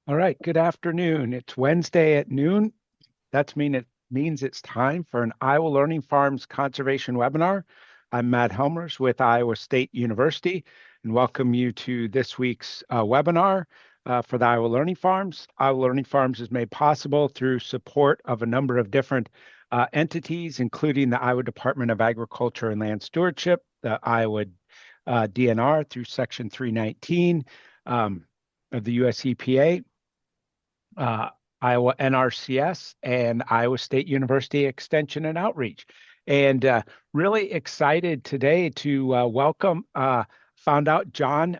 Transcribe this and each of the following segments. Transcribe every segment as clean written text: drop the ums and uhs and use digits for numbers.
All right, good afternoon. It's Wednesday at noon. It means it's time for an Iowa Learning Farms conservation webinar. I'm Matt Helmers with Iowa State University and welcome you to this week's webinar for the Iowa Learning Farms. Iowa Learning Farms is made possible through support of a number of different entities, including the Iowa Department of Agriculture and Land Stewardship, the Iowa DNR through Section 319 of the US EPA, Iowa NRCS, and Iowa State University Extension and Outreach. And really excited today to welcome, found out Jon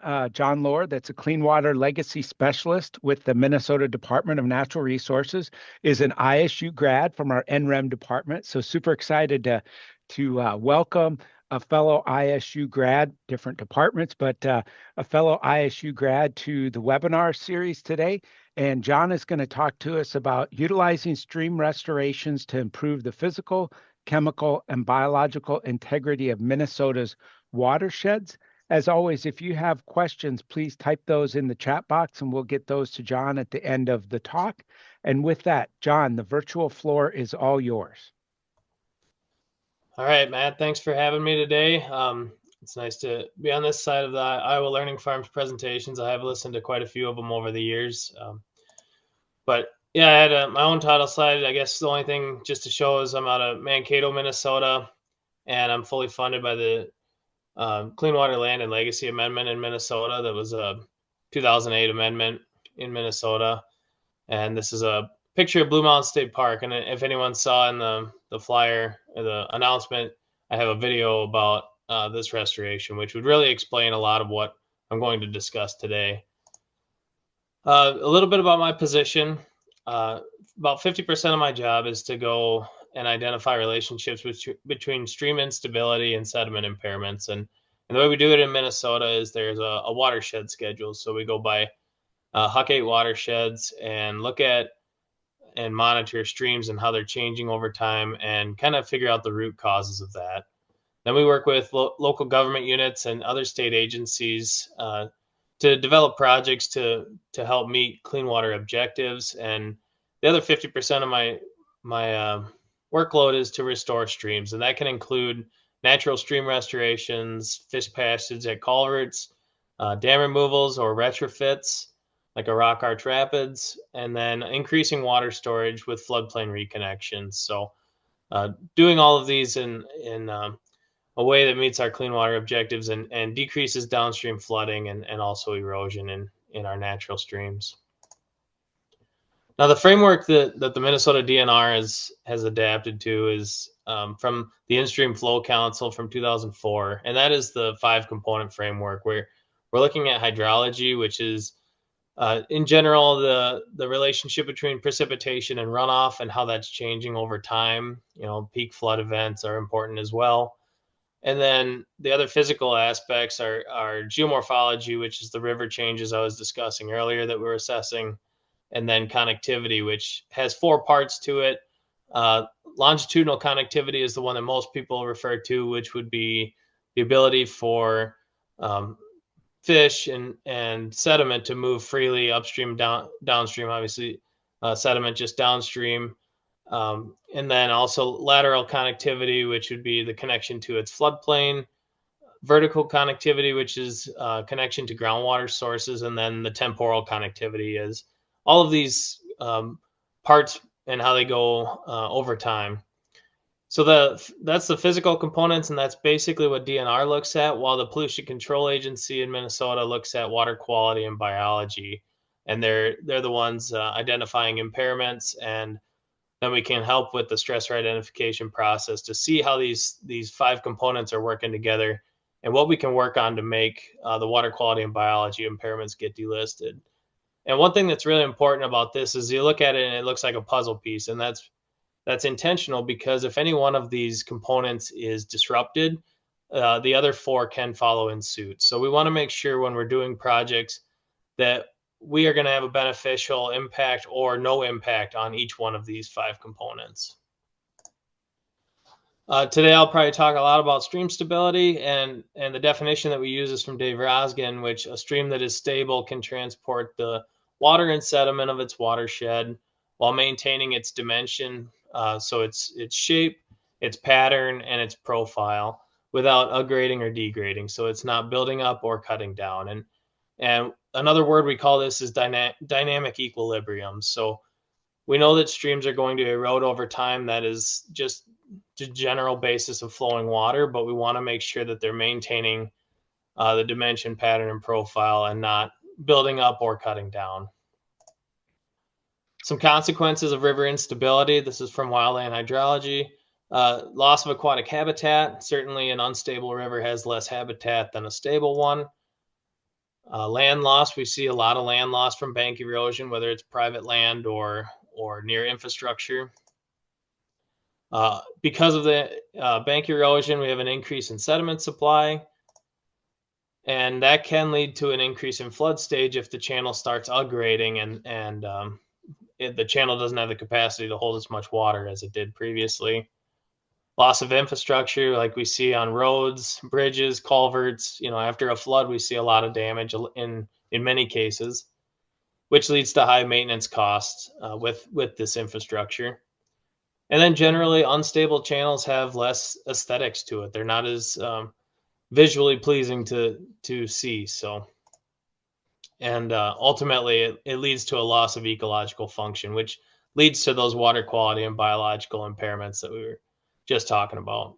Lore, that's a Clean Water Legacy Specialist with the Minnesota Department of Natural Resources, is an ISU grad from our NREM department. So super excited to welcome a fellow ISU grad, different departments, but a fellow ISU grad to the webinar series today. And Jon is going to talk to us about utilizing stream restorations to improve the physical, chemical, and biological integrity of Minnesota's watersheds. As always, if you have questions, please type those in the chat box and we'll get those to Jon at the end of the talk. And with that, Jon, the virtual floor is all yours. All right, Matt, thanks for having me today. It's nice to be on this side of the Iowa Learning Farms presentations. I have listened to quite a few of them over the years. But yeah, I had my own title slide. I guess the only thing just to show is I'm out of Mankato, Minnesota, and I'm fully funded by the Clean Water Land and Legacy Amendment in Minnesota. That was a 2008 amendment in Minnesota. And this is a picture of Blue Mountain State Park. And if anyone saw in the flyer or the announcement, I have a video about this restoration, which would really explain a lot of what I'm going to discuss today. A little bit about my position. About 50% of my job is to go and identify relationships between stream instability and sediment impairments. And the way we do it in Minnesota is there's a watershed schedule. So we go by Huck 8 watersheds and look at and monitor streams and how they're changing over time and kind of figure out the root causes of that. Then we work with local government units and other state agencies to develop projects to help meet clean water objectives. And the other 50% of my workload is to restore streams. And that can include natural stream restorations, fish passage at culverts, dam removals or retrofits, like a rock arch rapids, and then increasing water storage with floodplain reconnections. So doing all of these in a way that meets our clean water objectives and decreases downstream flooding and also erosion in our natural streams. Now, the framework that the Minnesota DNR has adapted to is from the In-Stream Flow Council from 2004, and that is the 5-component framework where we're looking at hydrology, which is in general, the relationship between precipitation and runoff and how that's changing over time. Peak flood events are important as well. And then the other physical aspects are geomorphology, which is the river changes I was discussing earlier that we're assessing, and then connectivity, which has 4 parts to it. Longitudinal connectivity is the one that most people refer to, which would be the ability for fish and sediment to move freely upstream, downstream, obviously sediment just downstream. And then also lateral connectivity, which would be the connection to its floodplain, vertical connectivity, which is connection to groundwater sources, and then the temporal connectivity is all of these parts and how they go over time. So that's the physical components, and that's basically what DNR looks at, while the Pollution Control Agency in Minnesota looks at water quality and biology. And they're the ones identifying impairments, and then we can help with the stressor identification process to see how these 5 components are working together and what we can work on to make the water quality and biology impairments get delisted. And one thing that's really important about this is you look at it and it looks like a puzzle piece, and that's intentional because if any one of these components is disrupted, the other 4 can follow in suit. So we want to make sure when we're doing projects that we are going to have a beneficial impact or no impact on each one of these 5 components. Today, I'll probably talk a lot about stream stability, and the definition that we use is from Dave Rosgen, which a stream that is stable can transport the water and sediment of its watershed while maintaining its dimension, so its shape, its pattern, and its profile without aggrading or degrading. So it's not building up or cutting down. And another word we call this is dynamic equilibrium. So we know that streams are going to erode over time. That is just the general basis of flowing water, but we want to make sure that they're maintaining the dimension, pattern, and profile and not building up or cutting down. Some consequences of river instability. This is from wildland hydrology. Loss of aquatic habitat. Certainly an unstable river has less habitat than a stable one. Land loss. We see a lot of land loss from bank erosion, whether it's private land or near infrastructure. Because of the bank erosion, we have an increase in sediment supply. And that can lead to an increase in flood stage if the channel starts aggrading and the channel doesn't have the capacity to hold as much water as it did previously. Loss of infrastructure, like we see on roads, bridges, culverts. After a flood, we see a lot of damage in many cases, which leads to high maintenance costs with this infrastructure. And then generally, unstable channels have less aesthetics to it. They're not as visually pleasing to see. So, and ultimately, it leads to a loss of ecological function, which leads to those water quality and biological impairments that we were just talking about.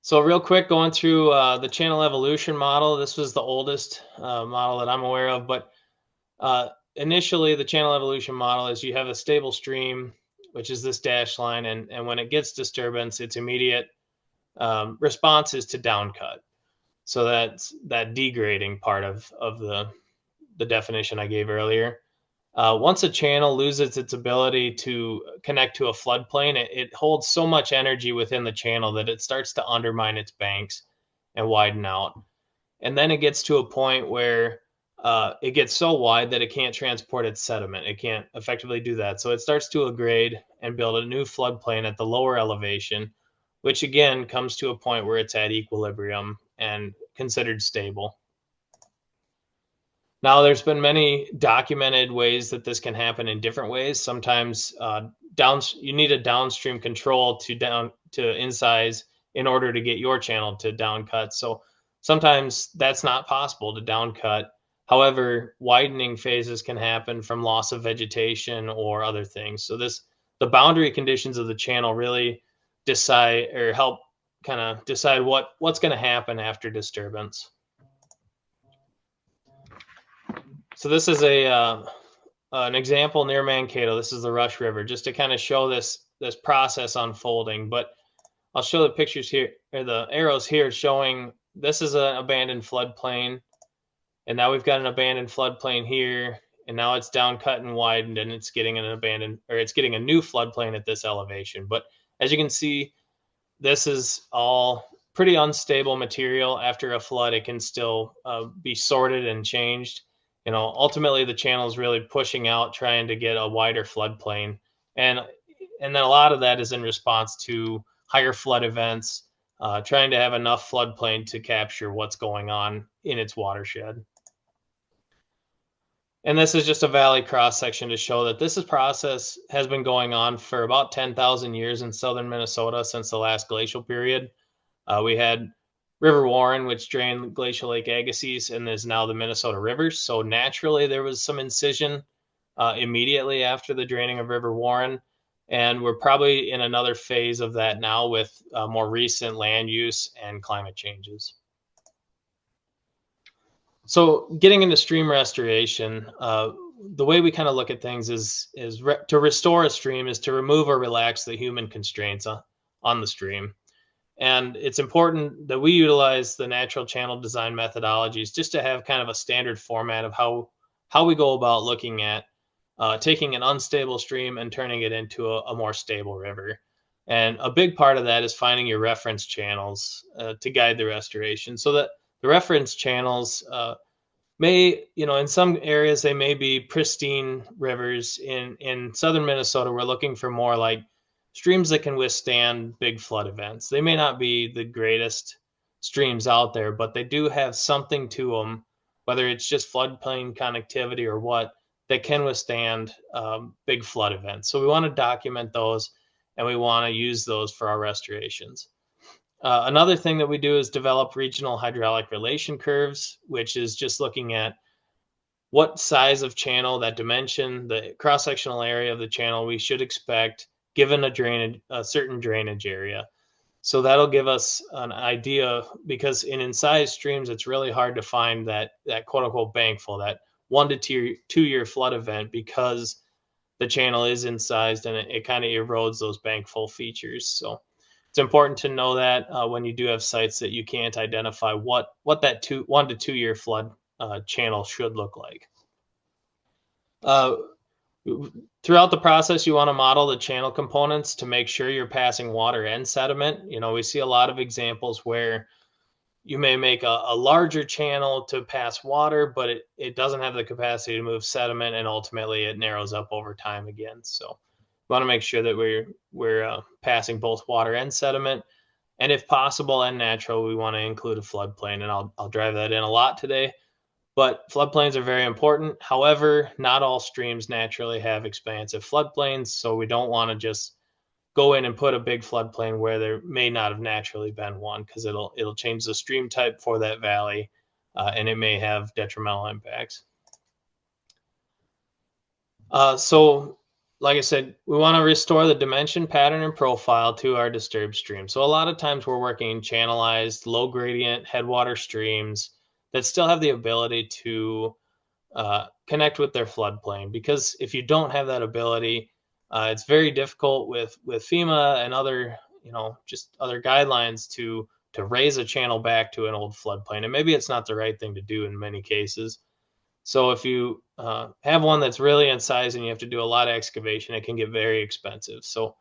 So real quick, going through the channel evolution model. This was the oldest model that I'm aware of, but initially the channel evolution model is you have a stable stream, which is this dashed line, and when it gets disturbance, its immediate response is to downcut. So that's that degrading part of the definition I gave earlier. Once a channel loses its ability to connect to a floodplain, it holds so much energy within the channel that it starts to undermine its banks and widen out. And then it gets to a point where it gets so wide that it can't transport its sediment. It can't effectively do that. So it starts to aggrade and build a new floodplain at the lower elevation, which again comes to a point where it's at equilibrium and considered stable. Now, there's been many documented ways that this can happen in different ways. Sometimes you need a downstream control to incise in order to get your channel to downcut. So sometimes that's not possible to downcut. However, widening phases can happen from loss of vegetation or other things. So the boundary conditions of the channel really decide or help kind of decide what's going to happen after disturbance. So this is an example near Mankato. This is the Rush River, just to kind of show this process unfolding. But I'll show the pictures here, or the arrows here, showing this is an abandoned floodplain, and now we've got an abandoned floodplain here, and now it's down, cut, and widened, and it's getting it's getting a new floodplain at this elevation. But as you can see, this is all pretty unstable material. After a flood, it can still be sorted and changed. Ultimately the channel is really pushing out, trying to get a wider floodplain. And then a lot of that is in response to higher flood events, trying to have enough floodplain to capture what's going on in its watershed. And this is just a valley cross section to show that this process has been going on for about 10,000 years in southern Minnesota since the last glacial period. We had River Warren, which drained Glacial Lake Agassiz and is now the Minnesota River. So naturally, there was some incision immediately after the draining of River Warren. And we're probably in another phase of that now with more recent land use and climate changes. So getting into stream restoration, the way we kind of look at things is to restore a stream is to remove or relax the human constraints on the stream. And it's important that we utilize the natural channel design methodologies just to have kind of a standard format of how we go about looking at taking an unstable stream and turning it into a more stable river. And a big part of that is finding your reference channels to guide the restoration. So that the reference channels may, in some areas, they may be pristine rivers. In southern Minnesota, we're looking for more like streams that can withstand big flood events. They may not be the greatest streams out there, but they do have something to them whether it's just floodplain connectivity or what, that can withstand big flood events. So we want to document those, and we want to use those for our restorations. Another thing that we do is develop regional hydraulic relation curves, which is just looking at what size of channel, that dimension, the cross-sectional area of the channel we should expect given a certain drainage area. So that'll give us an idea, because in incised streams, it's really hard to find that quote unquote bankful, that 1 to 2 year flood event, because the channel is incised and it kind of erodes those bankful features. So it's important to know that when you do have sites that you can't identify what that 1 to 2 year flood channel should look like. Uh, Throughout the process, you want to model the channel components to make sure you're passing water and sediment. We see a lot of examples where you may make a larger channel to pass water, but it doesn't have the capacity to move sediment, and ultimately it narrows up over time again. So we want to make sure that we're passing both water and sediment, and if possible and natural, we want to include a floodplain, and I'll drive that in a lot today. But floodplains are very important. However, not all streams naturally have expansive floodplains, so we don't want to just go in and put a big floodplain where there may not have naturally been one, because it'll change the stream type for that valley, and it may have detrimental impacts. So, like I said, we want to restore the dimension, pattern, and profile to our disturbed stream. So a lot of times we're working in channelized, low gradient headwater streams that still have the ability to connect with their floodplain. Because if you don't have that ability, it's very difficult with FEMA and other, just other guidelines to raise a channel back to an old floodplain. And maybe it's not the right thing to do in many cases. So if you have one that's really incised and you have to do a lot of excavation, it can get very expensive. So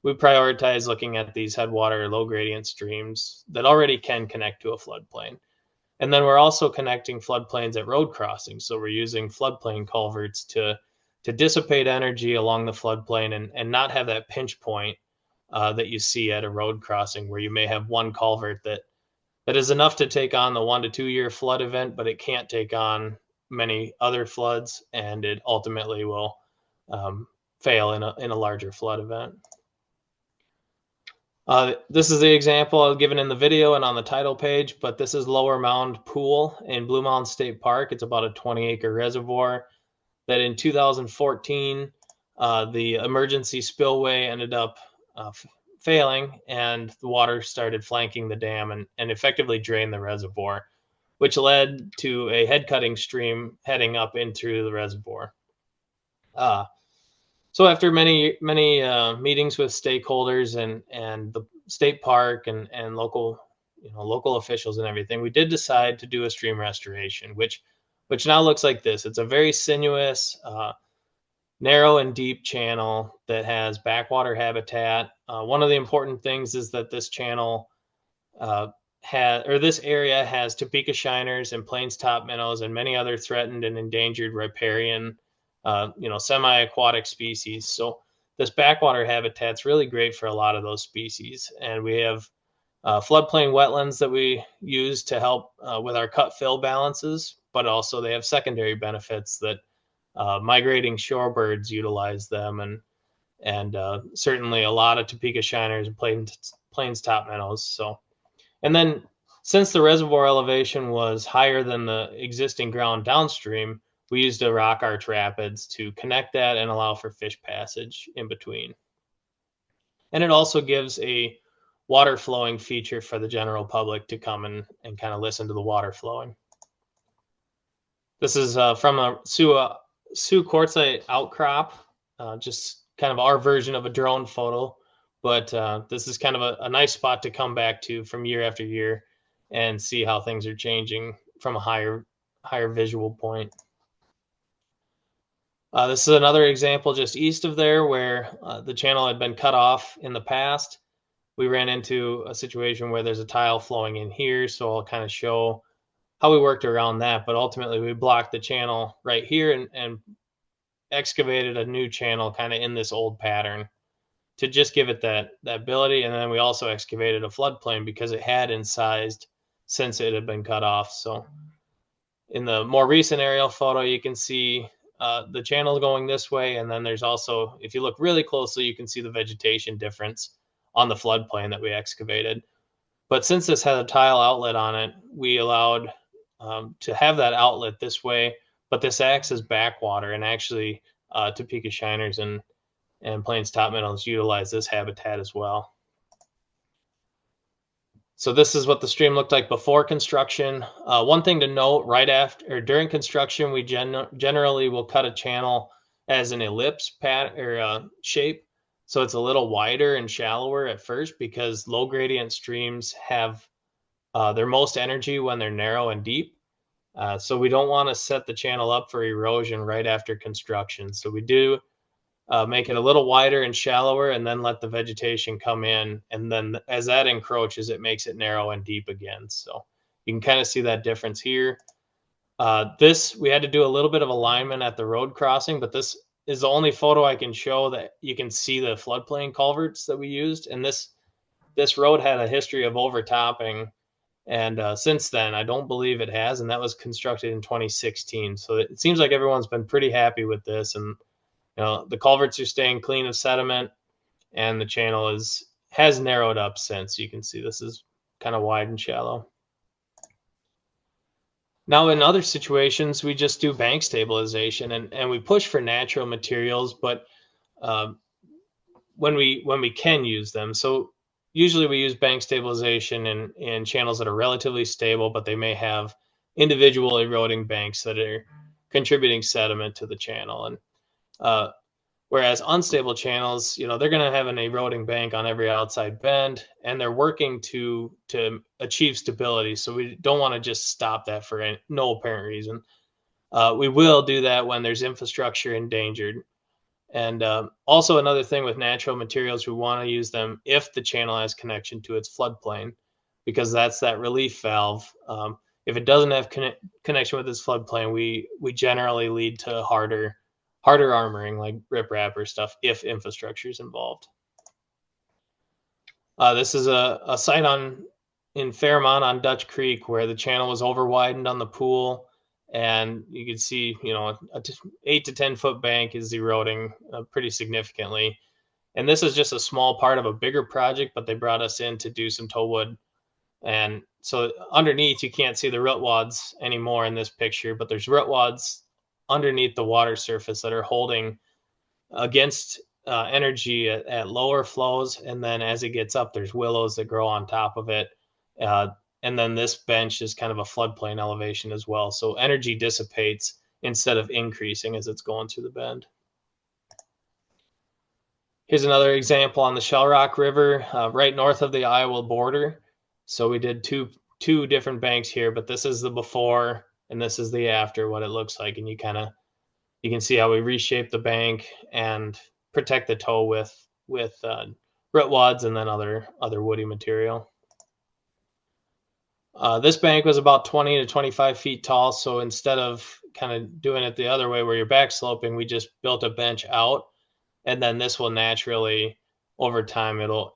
we prioritize looking at these headwater low gradient streams that already can connect to a floodplain. And then we're also connecting floodplains at road crossings. So we're using floodplain culverts to dissipate energy along the floodplain, and not have that pinch point that you see at a road crossing, where you may have one culvert that is enough to take on the 1 to 2 year flood event, but it can't take on many other floods, and it ultimately will fail in a larger flood event. This is the example given in the video and on the title page, but this is Lower Mound Pool in Blue Mountain State Park. It's about a 20-acre reservoir that in 2014, the emergency spillway ended up failing, and the water started flanking the dam and effectively drained the reservoir, which led to a head cutting stream heading up into the reservoir. So after many meetings with stakeholders and the state park and local officials and everything, we did decide to do a stream restoration, which now looks like this. It's a very sinuous, narrow and deep channel that has backwater habitat. One of the important things is that this channel this area has Topeka shiners and plains top minnows and many other threatened and endangered riparian, semi-aquatic species. So this backwater habitat's really great for a lot of those species. And we have floodplain wetlands that we use to help with our cut fill balances, but also they have secondary benefits that migrating shorebirds utilize them, and certainly a lot of Topeka shiners and plains top minnows. So, and then since the reservoir elevation was higher than the existing ground downstream, we used a rock arch rapids to connect that and allow for fish passage in between. And it also gives a water flowing feature for the general public to come and kind of listen to the water flowing. This is from a Sioux quartzite outcrop, just kind of our version of a drone photo. But this is kind of a nice spot to come back to from year after year and see how things are changing from a higher visual point. This is another example just east of there where the channel had been cut off in the past. We ran into a situation where there's a tile flowing in here, so I'll kind of show how we worked around that. But ultimately, we blocked the channel right here and excavated a new channel kind of in this old pattern to just give it that ability. And then we also excavated a floodplain because it had incised since it had been cut off. So In the more recent aerial photo, you can see the channel going this way, and then there's also, if you look really closely, you can see the vegetation difference on the floodplain that we excavated. But since this had a tile outlet on it, we allowed to have that outlet this way, but this acts as backwater, and actually Topeka shiners and Plains top minnows utilize this habitat as well. So this is what the stream looked like before construction. One thing to note, right after or during construction, we generally will cut a channel as an ellipse shape. So it's a little wider and shallower at first, because low gradient streams have their most energy when they're narrow and deep. So we don't want to set the channel up for erosion right after construction. So we do make it a little wider and shallower, and then let the vegetation come in. And then as that encroaches, it makes it narrow and deep again. So you can kind of see that difference here. We had to do a little bit of alignment at the road crossing, but this is the only photo I can show that you can see the floodplain culverts that we used. And this road had a history of overtopping. And since then, I don't believe it has. And that was constructed in 2016. So it seems like everyone's been pretty happy with this. And the culverts are staying clean of sediment, and the channel has narrowed up since. You can see this is kind of wide and shallow. Now, in other situations, we just do bank stabilization, and we push for natural materials, but when we can use them. So usually we use bank stabilization in channels that are relatively stable, but they may have individual eroding banks that are contributing sediment to the channel. And whereas unstable channels, they're going to have an eroding bank on every outside bend, and they're working to achieve stability. So we don't want to just stop that for no apparent reason. We will do that when there's infrastructure endangered. And also another thing with natural materials, we want to use them if the channel has connection to its floodplain, because that's that relief valve. If it doesn't have connection with its floodplain, we generally lead to harder armoring, like riprap or stuff, if infrastructure is involved. This is a site in Fairmont on Dutch Creek where the channel was over widened on the pool, and you can see, a 8 to 10 foot bank is eroding pretty significantly. And this is just a small part of a bigger project, but they brought us in to do some tow wood. And so underneath, you can't see the root wads anymore in this picture, but there's root wads underneath the water surface that are holding against energy at lower flows. And then as it gets up, there's willows that grow on top of it. And then this bench is kind of a floodplain elevation as well. So energy dissipates instead of increasing as it's going through the bend. Here's another example on the Shell Rock River, right north of the Iowa border. So we did two different banks here, but this is the before and this is the after, what it looks like. And you can see how we reshape the bank and protect the toe with root wads and then other woody material. This bank was about 20 to 25 feet tall. So instead of kind of doing it the other way where you're back sloping, we just built a bench out, and then this will naturally, over time, it'll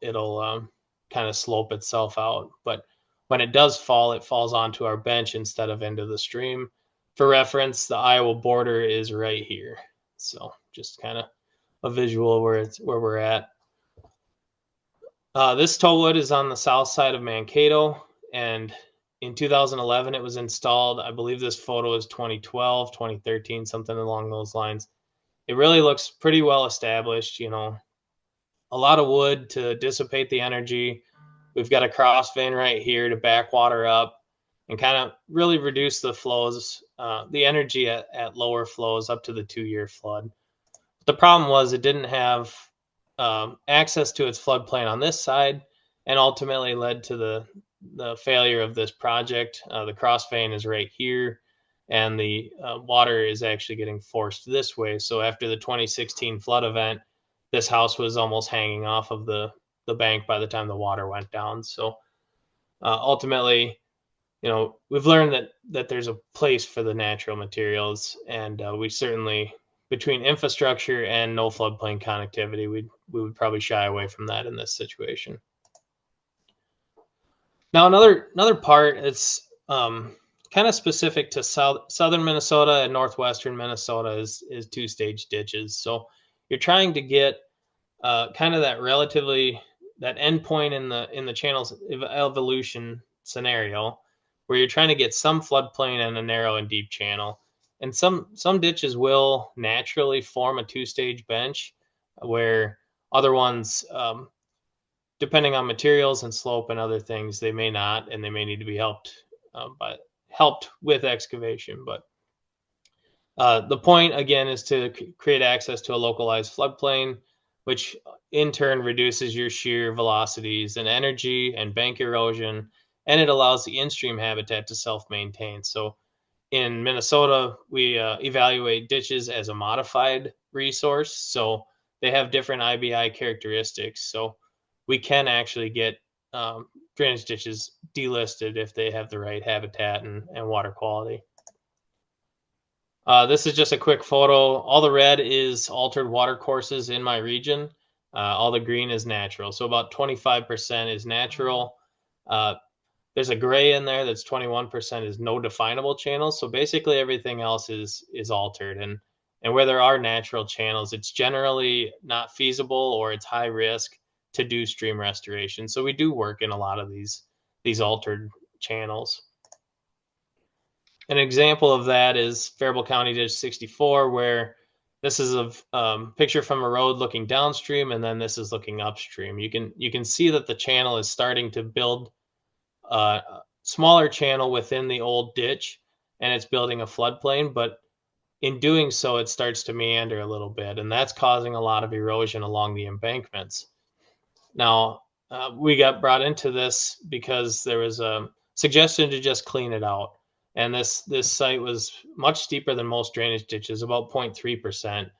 kind of slope itself out. But when it does fall, it falls onto our bench instead of into the stream. For reference, the Iowa border is right here. So just kind of a visual where we're at. This tow wood is on the south side of Mankato, and in 2011 it was installed. I believe this photo is 2012, 2013, something along those lines. It really looks pretty well established, a lot of wood to dissipate the energy. We've got a cross vein right here to backwater up and kind of really reduce the flows, the energy at lower flows up to the 2-year flood. The problem was it didn't have access to its floodplain on this side, and ultimately led to the failure of this project. The cross vein is right here, and the water is actually getting forced this way. So after the 2016 flood event, this house was almost hanging off of the bank by the time the water went down. So ultimately, we've learned that there's a place for the natural materials, and we certainly, between infrastructure and no floodplain connectivity, we would probably shy away from that in this situation. Now, another part, it's kind kind of specific to southern Minnesota and northwestern Minnesota is two-stage ditches. So you're trying to get kind of that endpoint in the channel's evolution scenario, where you're trying to get some floodplain and a narrow and deep channel. And some ditches will naturally form a two-stage bench, where other ones, depending on materials and slope and other things, they may not, and they may need to be helped with excavation. But the point again is to create access to a localized floodplain, which in turn reduces your shear velocities and energy and bank erosion, and it allows the in-stream habitat to self-maintain. So in Minnesota, we evaluate ditches as a modified resource. So they have different IBI characteristics. So we can actually get drainage ditches delisted if they have the right habitat and water quality. This is just a quick photo. All the red is altered water courses in my region. All the green is natural. So about 25% is natural. There's a gray in there that's 21% is no definable channels. So basically everything else is altered. And where there are natural channels, it's generally not feasible or it's high risk to do stream restoration. So we do work in a lot of these altered channels. An example of that is Faribault County Ditch 64, where this is a picture from a road looking downstream, and then this is looking upstream. You can see that the channel is starting to build a smaller channel within the old ditch, and it's building a floodplain, but in doing so, it starts to meander a little bit, and that's causing a lot of erosion along the embankments. Now, we got brought into this because there was a suggestion to just clean it out. And this site was much steeper than most drainage ditches, about 0.3%.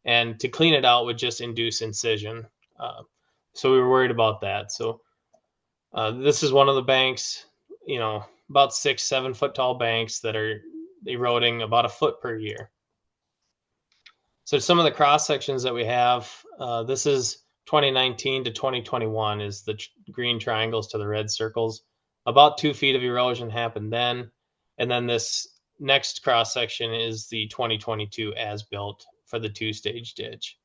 And to clean it out would just induce incision. So we were worried about that. So this is one of the banks, about 6-7 foot tall banks that are eroding about a foot per year. So some of the cross sections that we have, this is 2019 to 2021 is the green triangles to the red circles. About 2 feet of erosion happened then. And then this next cross section is the 2022 as built for the two-stage ditch.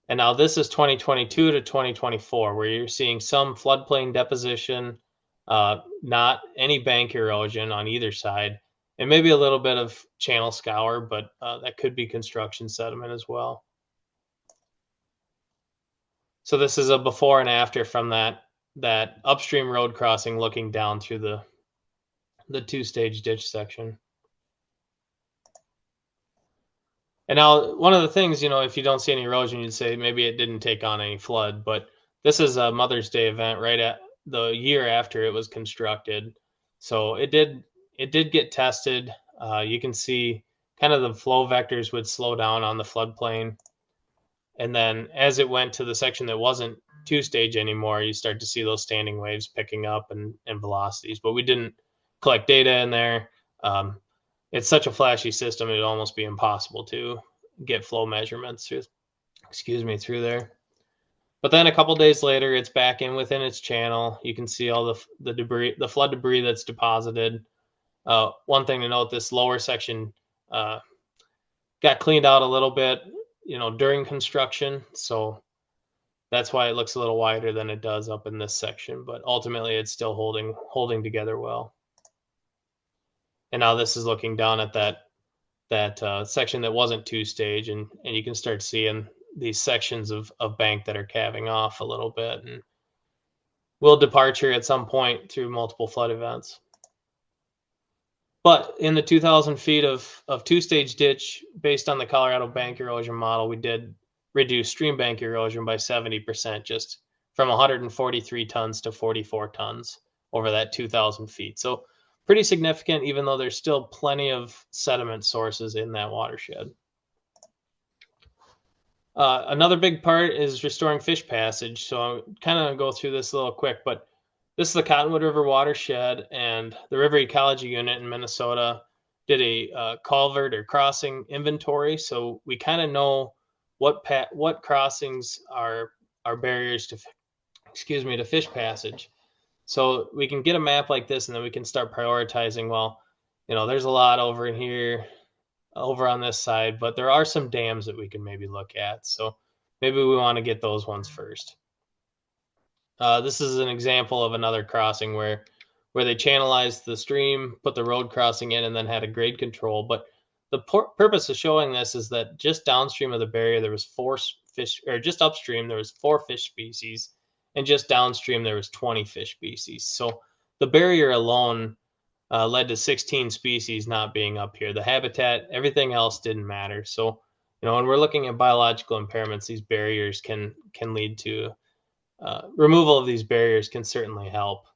And now this is 2022 to 2024, where you're seeing some floodplain deposition, not any bank erosion on either side, and maybe a little bit of channel scour, but that could be construction sediment as well. So this is a before and after from that upstream road crossing looking down through the two-stage ditch section. And now one of the things, if you don't see any erosion, you'd say maybe it didn't take on any flood, but this is a Mother's Day event right at the year after it was constructed. So it did get tested. You can see kind of the flow vectors would slow down on the floodplain. And then as it went to the section that wasn't two-stage anymore, you start to see those standing waves picking up and velocities, but we didn't collect data in there. It's such a flashy system, it'd almost be impossible to get flow measurements through there. But then a couple days later, it's back within its channel. You can see all the debris, the flood debris that's deposited. One thing to note, this lower section got cleaned out a little bit, during construction. So that's why it looks a little wider than it does up in this section, but ultimately it's still holding together well. And now this is looking down at that section that wasn't two-stage, and you can start seeing these sections of bank that are calving off a little bit and will departure at some point through multiple flood events. But in the 2,000 feet of two-stage ditch, based on the Colorado bank erosion model, we did reduce stream bank erosion by 70%, just from 143 tons to 44 tons over that 2,000 feet. So pretty significant, even though there's still plenty of sediment sources in that watershed. Another big part is restoring fish passage. So I'll kind of go through this a little quick, but this is the Cottonwood River watershed, and the River Ecology Unit in Minnesota did a culvert or crossing inventory. So we kind of know what crossings are barriers to fish passage. So we can get a map like this, and then we can start prioritizing. Well, there's a lot over in here, over on this side, but there are some dams that we can maybe look at. So maybe we want to get those ones first. This is an example of another crossing where they channelized the stream, put the road crossing in, and then had a grade control. But the purpose of showing this is that just downstream of the barrier there was four fish, or just upstream there was 4 fish species, and just downstream there was 20 fish species. So the barrier alone led to 16 species not being up here. The habitat, everything else didn't matter. So when we're looking at biological impairments, these barriers can lead to removal of these barriers can certainly help.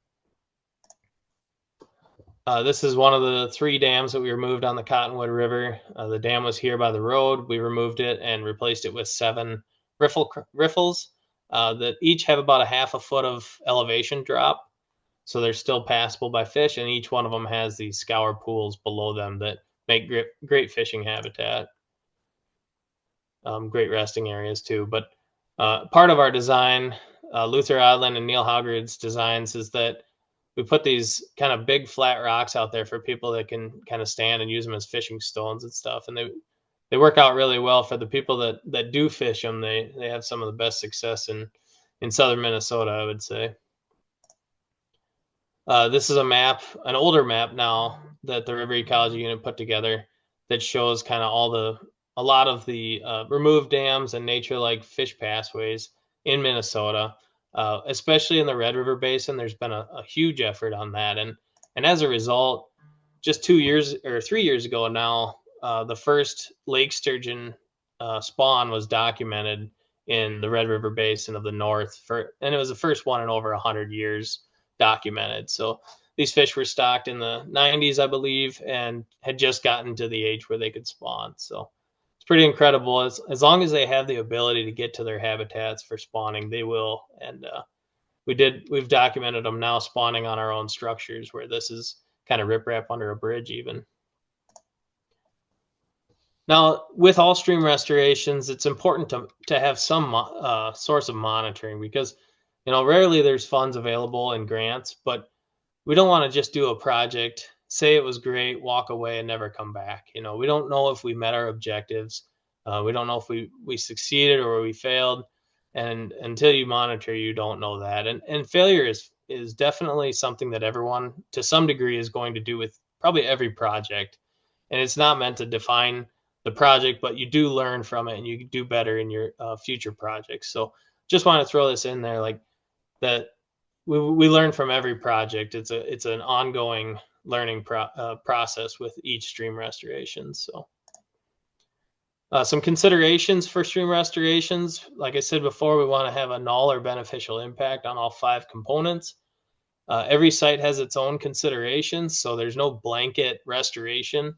This is one of the 3 dams that we removed on the Cottonwood River. The dam was here by the road. We removed it and replaced it with 7 riffles that each have about a half a foot of elevation drop. So they're still passable by fish, and each one of them has these scour pools below them that make great fishing habitat. Great resting areas too. But part of our design, Luther Odland and Neil Hogred's designs, is that we put these kind of big flat rocks out there for people that can kind of stand and use them as fishing stones and stuff. And they work out really well for the people that do fish them. They have some of the best success in southern Minnesota, I would say. This is a map, an older map now that the River Ecology Unit put together that shows kind of a lot of the removed dams and nature-like fish pathways in Minnesota, especially in the Red River Basin. There's been a huge effort on that, and as a result, just 2 years or 3 years ago now, the first lake sturgeon spawn was documented in the Red River Basin of the North, and it was the first one in over 100 years documented. So these fish were stocked in the 90s, I believe, and had just gotten to the age where they could spawn. So it's pretty incredible. As long as they have the ability to get to their habitats for spawning, they will. And we've documented them now spawning on our own structures, where this is kind of riprap under a bridge even. Now, with all stream restorations, it's important to have some source of monitoring, because rarely there's funds available and grants, but we don't want to just do a project, say it was great, walk away, and never come back. We don't know if we met our objectives. We don't know if we succeeded or we failed. And until you monitor, you don't know that. And failure is definitely something that everyone, to some degree, is going to do with probably every project. And it's not meant to define the project, but you do learn from it and you do better in your future projects. So just want to throw this in there, like that we learn from every project. It's an ongoing learning process with each stream restoration. So some considerations for stream restorations. Like I said before, we want to have a null or beneficial impact on all 5 components. Every site has its own considerations, so there's no blanket restoration.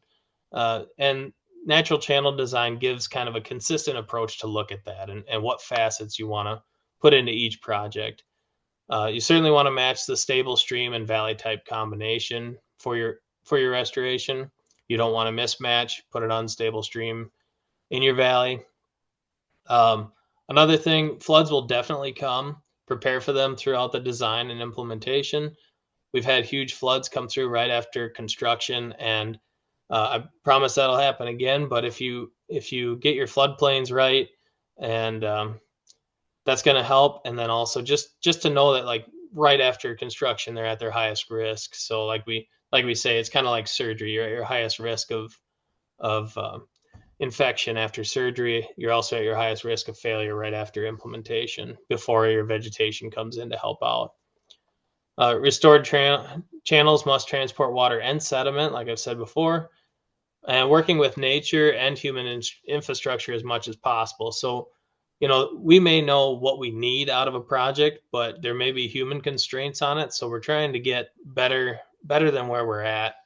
And natural channel design gives kind of a consistent approach to look at that and what facets you want to put into each project. You certainly want to match the stable stream and valley type combination for your restoration. You don't want to mismatch, put an unstable stream in your valley. Another thing, floods will definitely come. Prepare for them throughout the design and implementation. We've had huge floods come through right after construction, and I promise that'll happen again. But if you get your floodplains right, and that's going to help. And then also just to know that, like, right after construction, they're at their highest risk. So like we say, it's kind of like surgery. You're at your highest risk of infection after surgery. You're also at your highest risk of failure right after implementation, before your vegetation comes in to help out. Restored channels must transport water and sediment, like I've said before, and working with nature and human infrastructure as much as possible. So, we may know what we need out of a project, but there may be human constraints on it. So we're trying to get better than where we're at.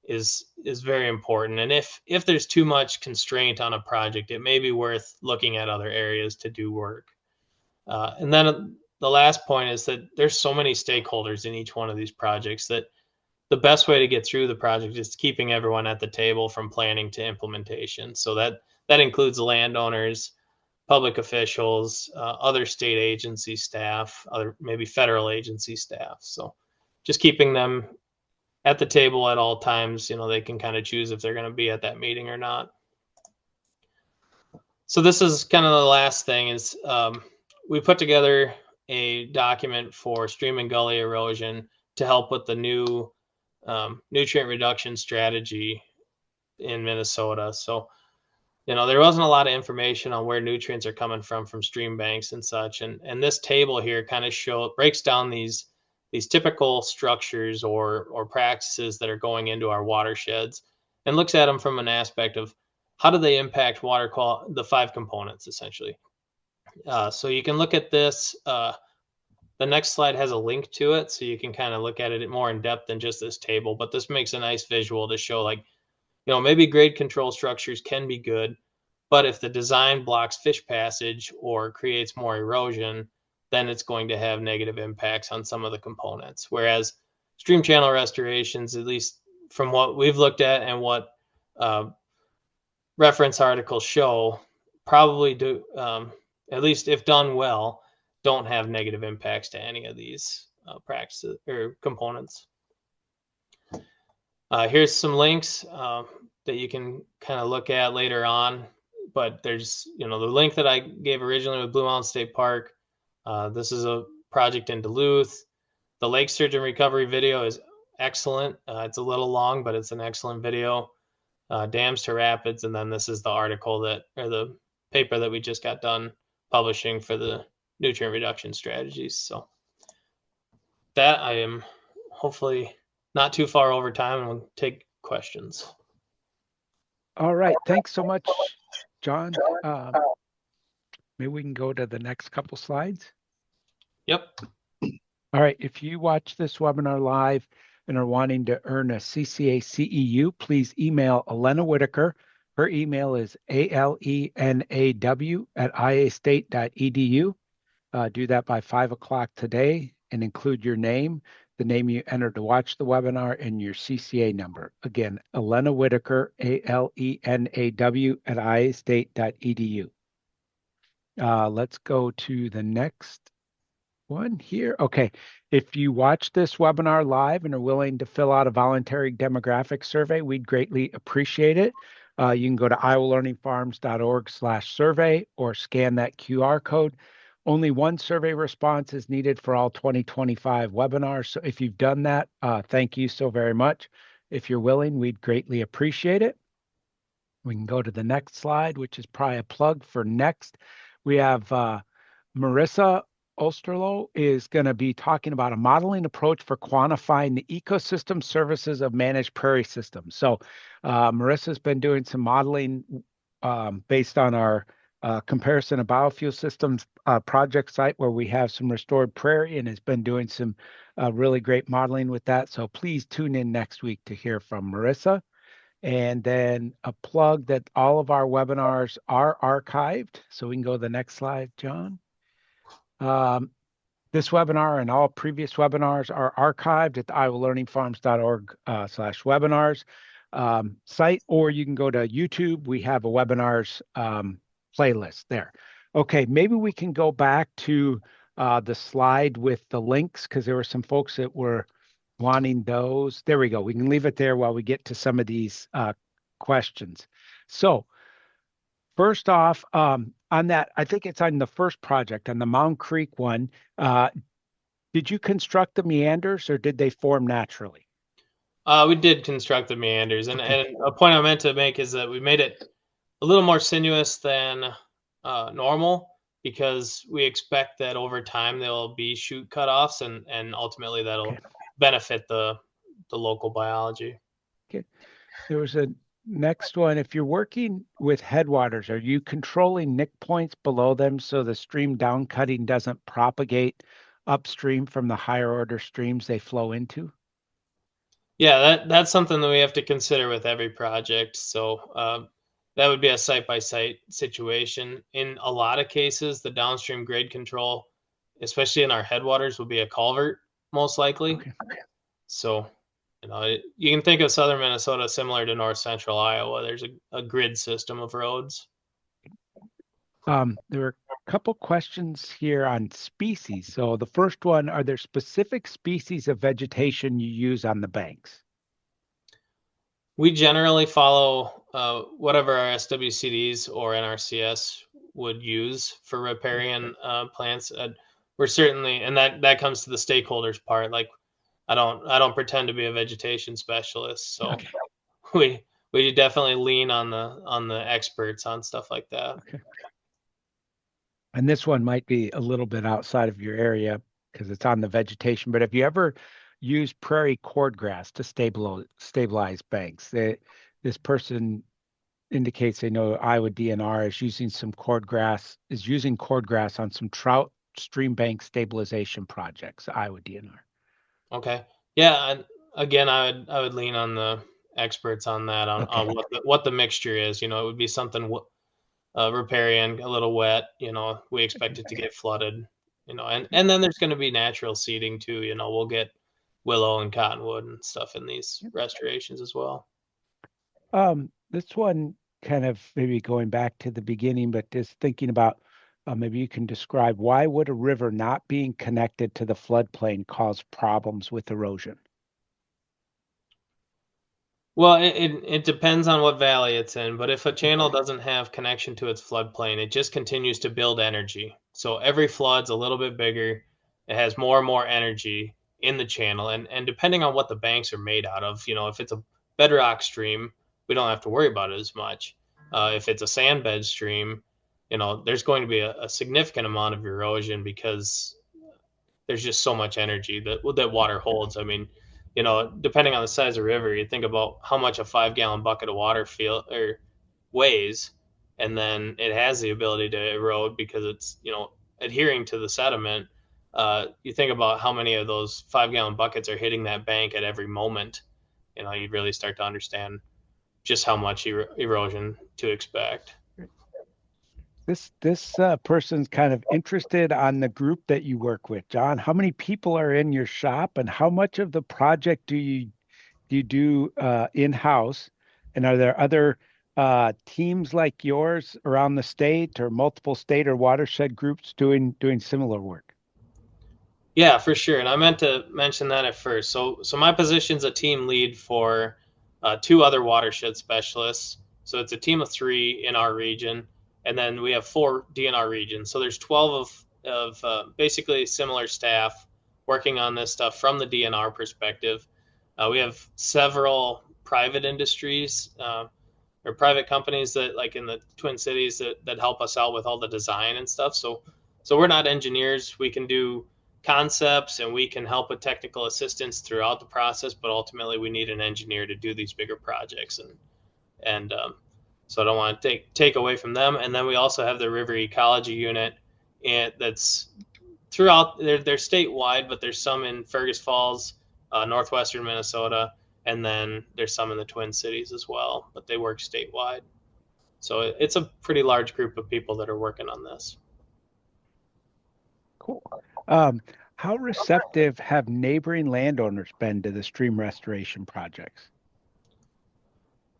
Is very important. And if there's too much constraint on a project, it may be worth looking at other areas to do work. And then the last point is that there's so many stakeholders in each one of these projects that the best way to get through the project is keeping everyone at the table from planning to implementation. So that includes landowners, public officials, other state agency staff, other maybe federal agency staff. So just keeping them at the table at all times, they can kind of choose if they're going to be at that meeting or not. So this is kind of the last thing is we put together a document for stream and gully erosion to help with the new nutrient reduction strategy in Minnesota. So, there wasn't a lot of information on where nutrients are coming from stream banks and such. And this table here kind of breaks down these typical structures or practices that are going into our watersheds and looks at them from an aspect of how do they impact water quality, the 5 components essentially. So you can look at this. The next slide has a link to it, so you can kind of look at it more in depth than just this table. But this makes a nice visual to show, like, maybe grade control structures can be good, but if the design blocks fish passage or creates more erosion, then it's going to have negative impacts on some of the components. Whereas stream channel restorations, at least from what we've looked at and what reference articles show, probably do, at least if done well, don't have negative impacts to any of these practices or components. Here's some links that you can kind of look at later on, but there's, the link that I gave originally with Blue Mountain State Park. This is a project in Duluth. The lake sturgeon recovery video is excellent. It's a little long, but it's an excellent video. Dams to rapids, and then this is the article or the paper that we just got done publishing for the nutrient reduction strategies. So that I am hopefully not too far over time, and we'll take questions. All right. Thanks so much, Jon. Maybe we can go to the next couple slides. Yep. All right. If you watch this webinar live and are wanting to earn a CCA CEU, please email Elena Whitaker. Her email is alenaw@iastate.edu. Do that by 5 o'clock today and include your name, the name you entered to watch the webinar, and your CCA number. Again, Elena Whitaker, alenaw@iastate.edu. Let's go to the next one here. Okay. If you watch this webinar live and are willing to fill out a voluntary demographic survey, we'd greatly appreciate it. You can go to iowalearningfarms.org/survey or scan that QR code. Only one survey response is needed for all 2025 webinars. So if you've done that, thank you so very much. If you're willing, we'd greatly appreciate it. We can go to the next slide, which is probably a plug for next. We have Marissa Osterloh is going to be talking about a modeling approach for quantifying the ecosystem services of managed prairie systems. So Marissa's been doing some modeling based on our comparison of biofuel systems project site where we have some restored prairie, and has been doing some really great modeling with that. So please tune in next week to hear from Marissa. And then a plug that all of our webinars are archived. So we can go to the next slide, Jon. This webinar and all previous webinars are archived at the iowalearningfarms.org/webinars site, or you can go to YouTube. We have a webinars playlist there. Okay, maybe we can go back to the slide with the links, because there were some folks that were wanting those. There we go. We can leave it there while we get to some of these questions. So first off, on that, I think it's on the first project, on the Mound Creek one, did you construct the meanders or did they form naturally? We did construct the meanders, and a point I meant to make is that we made it a little more sinuous than normal, because we expect that over time there'll be shoot cutoffs, and ultimately that'll benefit the local biology. Okay. There was a next one. If you're working with headwaters, are you controlling nick points below them so the stream down cutting doesn't propagate upstream from the higher order streams they flow into? Yeah, that's something that we have to consider with every project. So that would be a site-by-site situation. In a lot of cases, the downstream grade control, especially in our headwaters, will be a culvert, most likely. Okay. So, you can think of southern Minnesota similar to north central Iowa. There's a grid system of roads. There are a couple questions here on species. So the first one, are there specific species of vegetation you use on the banks? We generally follow whatever our SWCDs or NRCS would use for riparian plants. We're certainly, and that comes to the stakeholders part. Like, I don't pretend to be a vegetation specialist, so Okay. we we definitely lean on the experts on stuff like that. Okay. And this one might be a little bit outside of your area because it's on the vegetation, but have you ever used prairie cordgrass to stabilize banks? This person indicates they know Iowa DNR is using cordgrass on some trout stream bank stabilization projects, Iowa DNR. Okay, yeah, and again, I would lean on the experts on that Okay. on what the mixture is. It would be something riparian, a little wet. We expect it to get flooded. And then there's going to be natural seeding too. We'll get willow and cottonwood and stuff in these restorations as well. This one kind of maybe going back to the beginning, but just thinking about maybe you can describe why would a river not being connected to the floodplain cause problems with erosion? Well, it depends on what valley it's in, but if a channel doesn't have connection to its floodplain, it just continues to build energy. So every flood's a little bit bigger. It has more and more energy in the channel, and depending on what the banks are made out of, if it's a bedrock stream, we don't have to worry about it as much. If it's a sand bed stream, there's going to be a significant amount of erosion because there's just so much energy that water holds. I mean, depending on the size of the river, you think about how much a 5 gallon bucket of water feel or weighs, and then it has the ability to erode because it's adhering to the sediment. You think about how many of those 5 gallon buckets are hitting that bank at every moment. You really start to understand just how much erosion to expect. This person's kind of interested on the group that you work with, John. How many people are in your shop, and how much of the project do you do in-house? And are there other teams like yours around the state or multiple state or watershed groups doing similar work? Yeah, for sure. And I meant to mention that at first. So my position's a team lead for two other watershed specialists. So it's a team of three in our region, and then we have four DNR regions. So there's 12 of basically similar staff working on this stuff from the DNR perspective. We have several private industries or private companies that, like in the Twin Cities, that help us out with all the design and stuff. So we're not engineers. We can do concepts and we can help with technical assistance throughout the process, but ultimately we need an engineer to do these bigger projects, and so I don't want to take away from them. And then we also have the river ecology unit, and that's throughout. They're statewide, but there's some in Fergus Falls, northwestern Minnesota, and then there's some in the Twin Cities as well, but they work statewide. So it's a pretty large group of people that are working on this. Cool. Um, how receptive have neighboring landowners been to the stream restoration projects?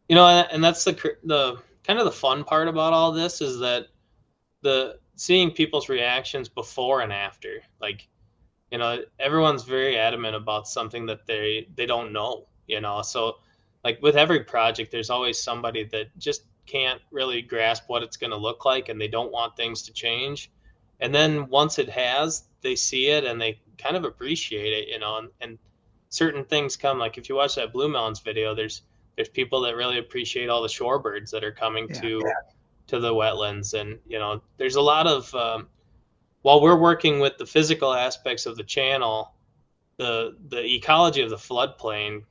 And that's the kind of the fun part about all this is that the seeing people's reactions before and after. Like, everyone's very adamant about something that they don't know. So like with every project, there's always somebody that just can't really grasp what it's going to look like, and they don't want things to change. And then once it has, they see it and they kind of appreciate it. And certain things come, like if you watch that Blue Mountains video, there's people that really appreciate all the shorebirds that are coming Yeah. to the wetlands. And there's a lot of while we're working with the physical aspects of the channel, the ecology of the floodplain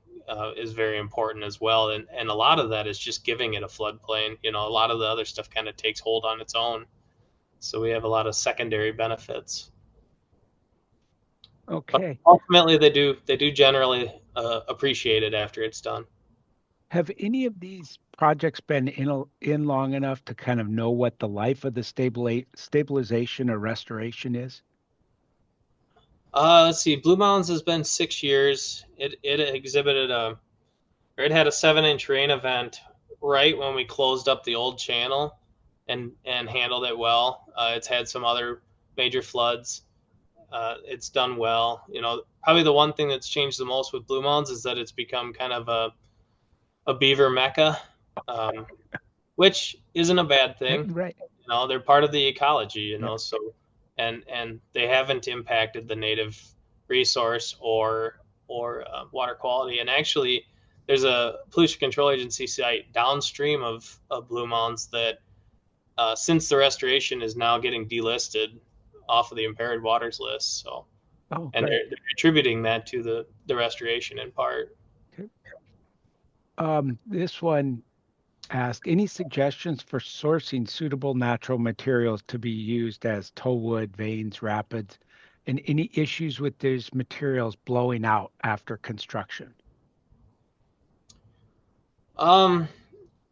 is very important as well. And a lot of that is just giving it a floodplain. A lot of the other stuff kind of takes hold on its own. So we have a lot of secondary benefits. But Okay. ultimately, they do generally appreciate it after it's done. Have any of these projects been in long enough to kind of know what the life of the stabilization or restoration is? Let's see. Blue Mountains has been 6 years. It exhibited or it had a 7-inch rain event right when we closed up the old channel, and handled it well. It's had some other major floods. It's done well. Probably the one thing that's changed the most with Blue Mounds is that it's become kind of a beaver mecca, um, which isn't a bad thing. Right. They're part of the ecology. Yep. So and they haven't impacted the native resource or water quality. And actually, there's a pollution control agency site downstream of Blue Mounds that since the restoration is now getting delisted off of the impaired waters list. So, Oh, and great. they're attributing that to the restoration in part. Okay. This one asked, any suggestions for sourcing suitable natural materials to be used as tow wood, veins, rapids, and any issues with these materials blowing out after construction? Um,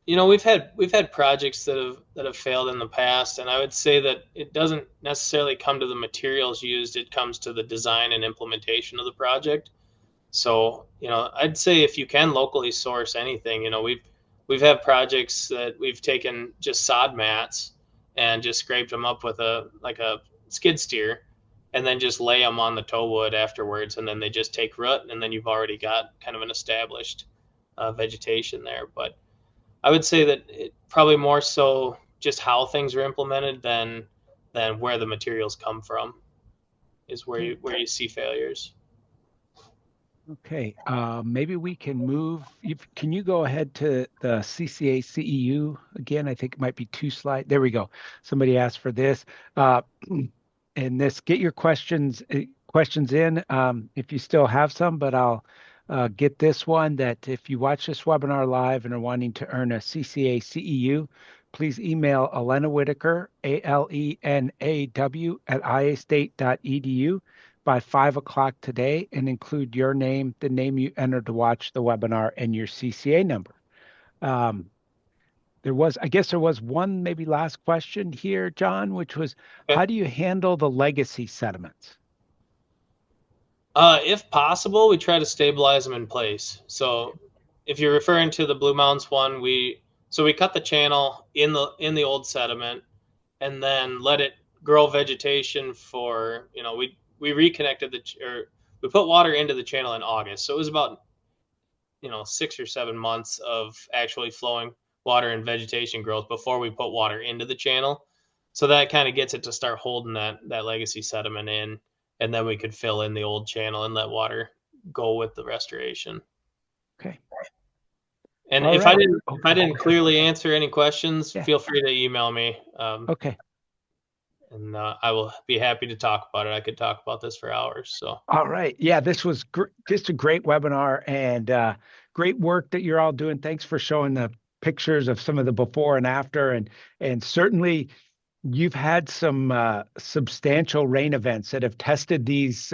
we've had projects that have failed in the past, and I would say that it doesn't necessarily come to the materials used; it comes to the design and implementation of the project. So, I'd say if you can locally source anything, we've had projects that we've taken just sod mats and just scraped them up with a skid steer, and then just lay them on the tow wood afterwards, and then they just take root, and then you've already got kind of an established vegetation there. But I would say that it probably more so just how things are implemented than where the materials come from is where Okay. you see failures. Okay, maybe we can move. Can you go ahead to the CCA CEU again? I think it might be two slides. There we go. Somebody asked for this. Uh, and this, get your questions in if you still have some, but I'll get this one that if you watch this webinar live and are wanting to earn a CCA CEU, please email Elena Whitaker, ALENAW at iastate.edu by 5 o'clock today and include your name, the name you entered to watch the webinar, and your CCA number. I guess there was one maybe last question here, John, which was, Okay. how do you handle the legacy sediments? If possible, we try to stabilize them in place. So, if you're referring to the Blue Mounds one, we cut the channel in the old sediment, and then let it grow vegetation for we reconnected or we put water into the channel in August, so it was about 6 or 7 months of actually flowing water and vegetation growth before we put water into the channel. So that kind of gets it to start holding that legacy sediment in, and then we could fill in the old channel and let water go with the restoration. Okay. And All if I right. didn't clearly answer any questions, Yeah. feel free to email me. Okay. And I will be happy to talk about it. I could talk about this for hours. So, All right. Yeah, this was just a great webinar and great work that you're all doing. Thanks for showing the pictures of some of the before and after, and certainly you've had some substantial rain events that have tested these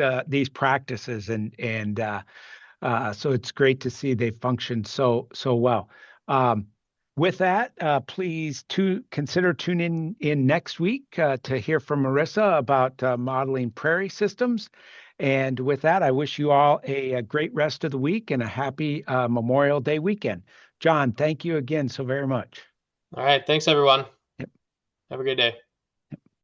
practices, and so it's great to see they function so well. Um, with that, please consider tuning in next week to hear from Marissa about modeling prairie systems. And with that, I wish you all a great rest of the week and a happy Memorial Day weekend. John, thank you again so very much. all right. Thanks, everyone. Yep. Have a good day.